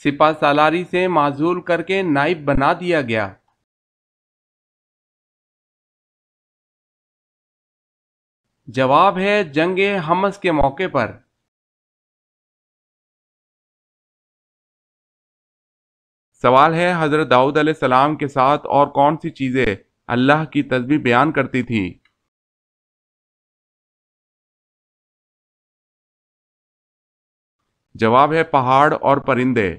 سپہ سالاری سے معزول کر کے نائب بنا دیا گیا؟ جواب ہے جنگ حمص کے موقع پر۔ سوال ہے حضرت داؤد علیہ السلام کے ساتھ اور کون سی چیزیں اللہ کی تسبیح بیان کرتی تھی؟ جواب ہے پہاڑ اور پرندے۔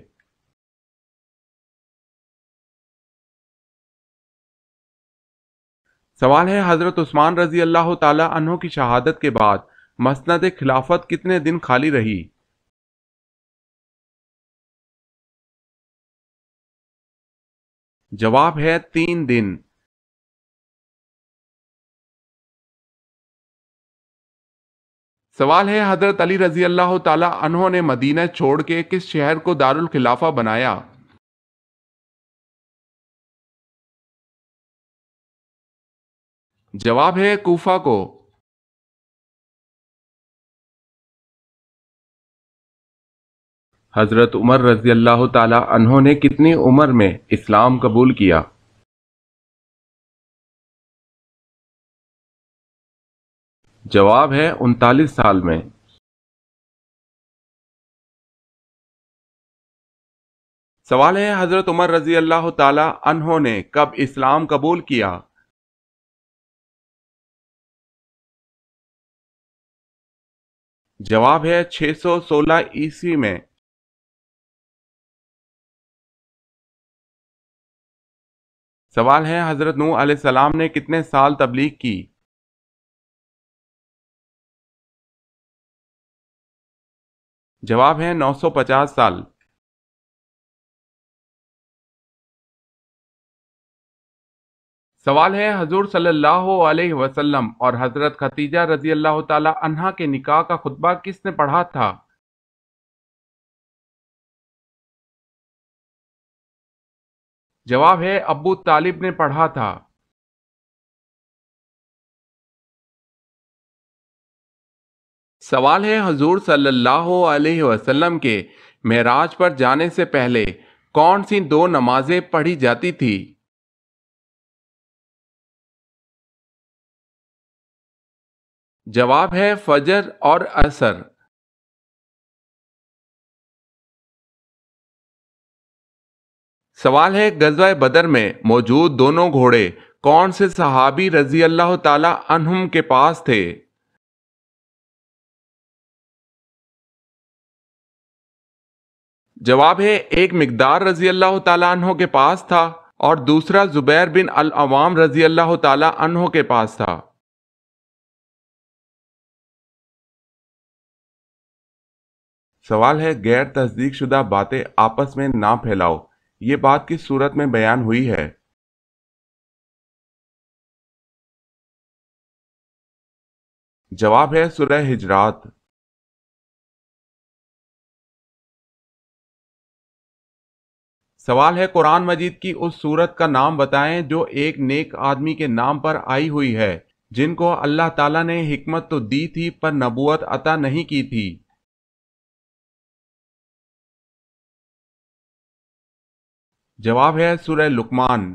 سوال ہے حضرت عثمان رضی اللہ تعالی عنہ کی شہادت کے بعد مسند خلافت کتنے دن خالی رہی؟ جواب ہے 3 دن۔ سوال ہے حضرت علی رضی اللہ تعالی عنہ نے مدینہ چھوڑ کے کس شہر کو دارالخلافہ بنایا؟ جواب ہے کوفہ کو۔ حضرت عمر رضی اللہ تعالی عنہ نے کتنی عمر میں اسلام قبول کیا؟ جواب ہے 39 سال میں۔ سوال ہے حضرت عمر رضی اللہ تعالی عنہ نے کب اسلام قبول کیا؟ جواب ہے 616 عیسوی میں۔ سوال ہے حضرت نوح علیہ السلام نے کتنے سال تبلیغ کی؟ جواب ہے 950 سال۔ سوال ہے حضور صلی اللہ علیہ وسلم اور حضرت خدیجہ رضی اللہ تعالی عنہا کے نکاح کا خطبہ کس نے پڑھا تھا؟ جواب ہے ابو طالب نے پڑھا تھا۔ سوال ہے حضور صلی اللہ علیہ وسلم کے معراج پر جانے سے پہلے کون سی 2 نمازیں پڑھی جاتی تھی؟ جواب ہے فجر اور عصر۔ سوال ہے غزوہ بدر میں موجود دونوں گھوڑے کون سے صحابی رضی اللہ تعالی عنہم کے پاس تھے؟ جواب ہے ایک مقدار رضی اللہ تعالی عنہ کے پاس تھا اور دوسرا زبیر بن العوام رضی اللہ تعالی عنہ کے پاس تھا۔ سوال ہے غیر تصدیق شدہ باتیں آپس میں نہ پھیلاؤ، یہ بات کس صورت میں بیان ہوئی ہے؟ جواب ہے سورہ حجرات۔ سوال ہے قرآن مجید کی اس سورت کا نام بتائیں جو ایک نیک آدمی کے نام پر آئی ہوئی ہے جن کو اللہ تعالیٰ نے حکمت تو دی تھی پر نبوت عطا نہیں کی تھی۔ جواب ہے سورہ لقمان۔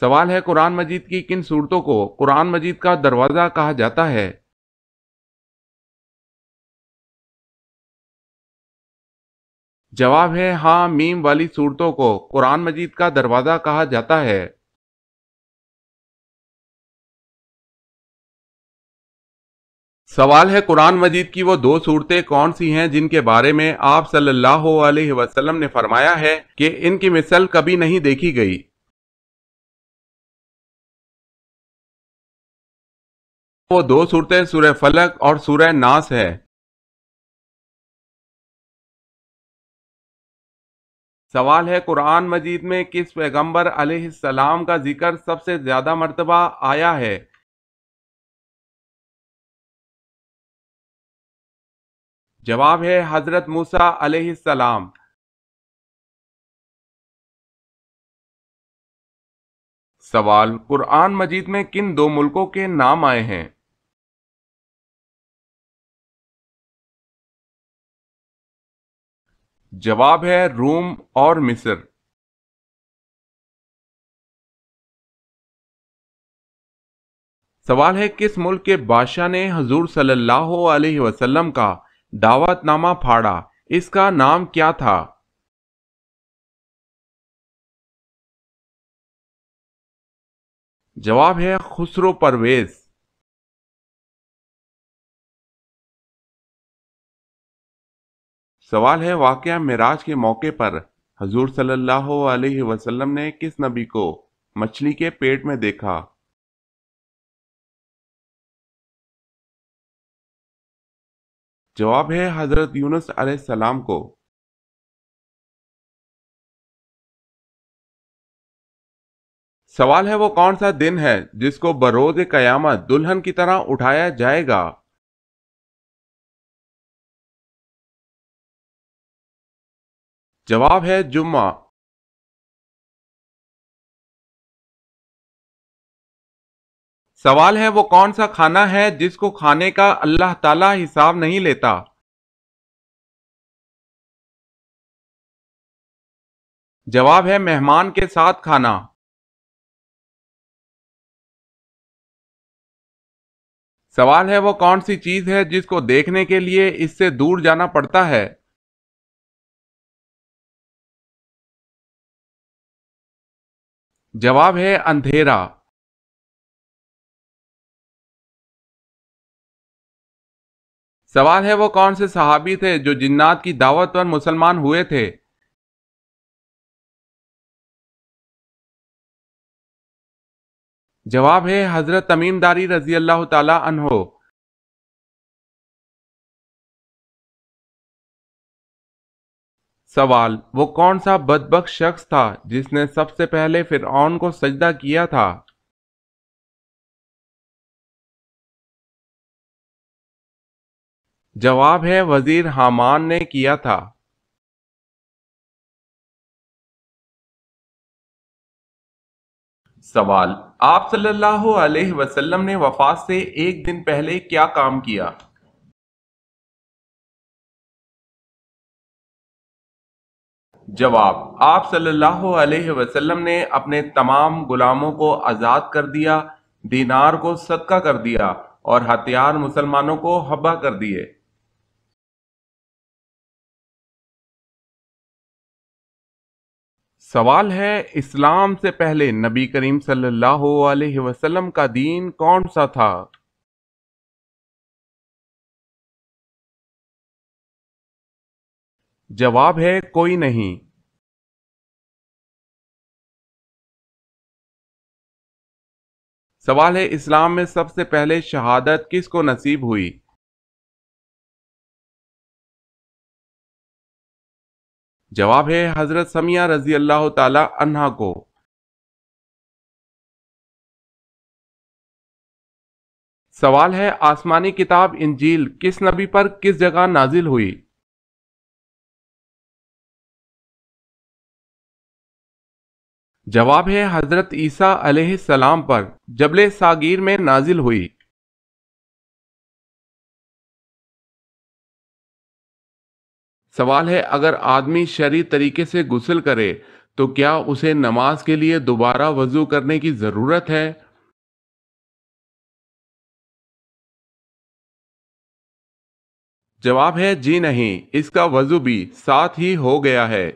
سوال ہے قرآن مجید کی کن صورتوں کو قرآن مجید کا دروازہ کہا جاتا ہے؟ جواب ہے ہاں میم والی صورتوں کو قرآن مجید کا دروازہ کہا جاتا ہے۔ سوال ہے قرآن مجید کی وہ 2 صورتیں کون سی ہیں جن کے بارے میں آپ صلی اللہ علیہ وسلم نے فرمایا ہے کہ ان کی مثل کبھی نہیں دیکھی گئی؟ وہ 2 صورتیں سورہ فلق اور سورہ ناس ہے۔ سوال ہے قرآن مجید میں کس پیغمبر علیہ السلام کا ذکر سب سے زیادہ مرتبہ آیا ہے؟ جواب ہے حضرت موسیٰ علیہ السلام۔ سوال قرآن مجید میں کن 2 ملکوں کے نام آئے ہیں؟ جواب ہے روم اور مصر۔ سوال ہے کس ملک کے بادشاہ نے حضور صلی اللہ علیہ وسلم کا دعوت نامہ پھاڑا؟ اس کا نام کیا تھا؟ جواب ہے خسرو پرویز۔ سوال ہے واقعہ معراج کے موقع پر حضور صلی اللہ علیہ وسلم نے کس نبی کو مچھلی کے پیٹ میں دیکھا؟ جواب ہے حضرت یونس علیہ السلام کو۔ سوال ہے وہ کون سا دن ہے جس کو بروز قیامت دلہن کی طرح اٹھایا جائے گا؟ جواب ہے جمعہ۔ سوال ہے وہ کون سا کھانا ہے جس کو کھانے کا اللہ تعالیٰ حساب نہیں لیتا؟ جواب ہے مہمان کے ساتھ کھانا۔ سوال ہے وہ کون سی چیز ہے جس کو دیکھنے کے لیے اس سے دور جانا پڑتا ہے؟ جواب ہے اندھیرا۔ سوال ہے وہ کون سے صحابی تھے جو جنات کی دعوت پر مسلمان ہوئے تھے؟ جواب ہے حضرت تمیم داری رضی اللہ تعالی عنہ۔ سوال وہ کون سا بدبخت شخص تھا جس نے سب سے پہلے فرعون کو سجدہ کیا تھا؟ جواب ہے وزیر حامان نے کیا تھا۔ سوال آپ صلی اللہ علیہ وسلم نے وفات سے ایک دن پہلے کیا کام کیا؟ جواب آپ صلی اللہ علیہ وسلم نے اپنے تمام غلاموں کو آزاد کر دیا، دینار کو صدقہ کر دیا اور ہتھیار مسلمانوں کو حبہ کر دیے۔ سوال ہے اسلام سے پہلے نبی کریم صلی اللہ علیہ وسلم کا دین کون سا تھا؟ جواب ہے کوئی نہیں۔ سوال ہے اسلام میں سب سے پہلے شہادت کس کو نصیب ہوئی؟ جواب ہے حضرت سمیہ رضی اللہ تعالی عنہا کو۔ سوال ہے آسمانی کتاب انجیل کس نبی پر کس جگہ نازل ہوئی؟ جواب ہے حضرت عیسیٰ علیہ السلام پر جبل ساغیر میں نازل ہوئی۔ سوال ہے اگر آدمی شرعی طریقے سے غسل کرے تو کیا اسے نماز کے لیے دوبارہ وضو کرنے کی ضرورت ہے؟ جواب ہے جی نہیں، اس کا وضو بھی ساتھ ہی ہو گیا ہے۔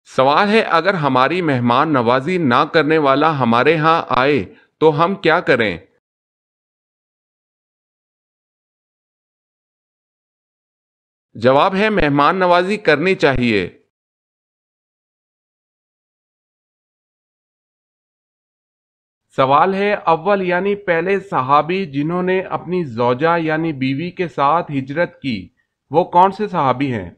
سوال ہے اگر ہماری مہمان نوازی نہ کرنے والا ہمارے ہاں آئے تو ہم کیا کریں؟ جواب ہے مہمان نوازی کرنی چاہیے۔ سوال ہے اول یعنی پہلے صحابی جنہوں نے اپنی زوجہ یعنی بیوی کے ساتھ ہجرت کی وہ کون سے صحابی ہیں؟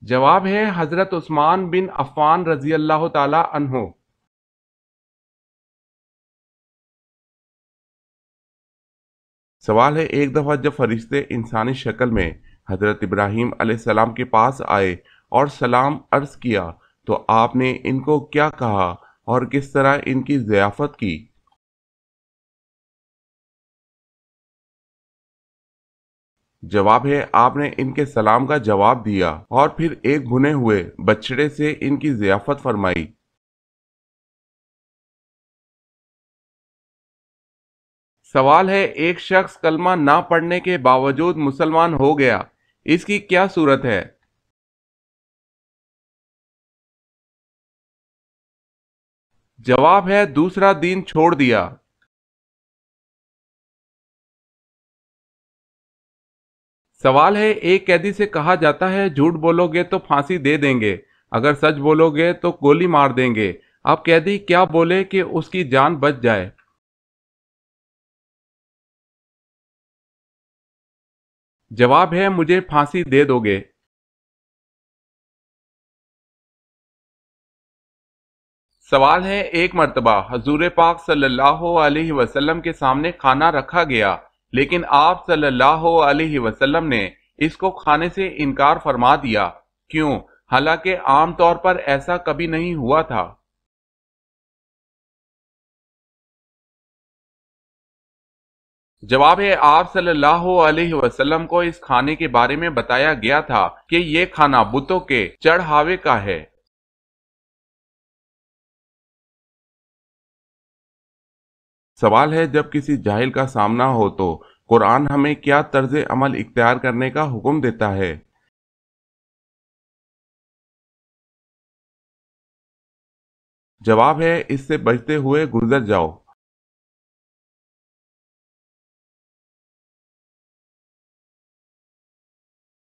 جواب ہے حضرت عثمان بن عفان رضی اللہ تعالی عنہ۔ سوال ہے ایک دفعہ جب فرشتے انسانی شکل میں حضرت ابراہیم علیہ السلام کے پاس آئے اور سلام عرض کیا تو آپ نے ان کو کیا کہا اور کس طرح ان کی ضیافت کی؟ جواب ہے آپ نے ان کے سلام کا جواب دیا اور پھر ایک بھنے ہوئے بچڑے سے ان کی ضیافت فرمائی۔ سوال ہے ایک شخص کلمہ نہ پڑھنے کے باوجود مسلمان ہو گیا، اس کی کیا صورت ہے؟ جواب ہے دوسرا دین چھوڑ دیا۔ سوال ہے ایک قیدی سے کہا جاتا ہے جھوٹ بولو گے تو پھانسی دے دیں گے، اگر سچ بولو گے تو گولی مار دیں گے، اب قیدی کیا بولے کہ اس کی جان بچ جائے؟ جواب ہے مجھے پھانسی دے دو گے۔ سوال ہے ایک مرتبہ حضور پاک صلی اللہ علیہ وسلم کے سامنے کھانا رکھا گیا، لیکن آپ صلی اللہ علیہ وسلم نے اس کو کھانے سے انکار فرما دیا، کیوں؟ حالانکہ عام طور پر ایسا کبھی نہیں ہوا تھا۔ جواب ہے آپ صلی اللہ علیہ وسلم کو اس کھانے کے بارے میں بتایا گیا تھا کہ یہ کھانا بتوں کے چڑھاوے کا ہے۔ سوال ہے جب کسی جاہل کا سامنا ہو تو قرآن ہمیں کیا طرز عمل اختیار کرنے کا حکم دیتا ہے؟ جواب ہے اس سے بچتے ہوئے گزر جاؤ۔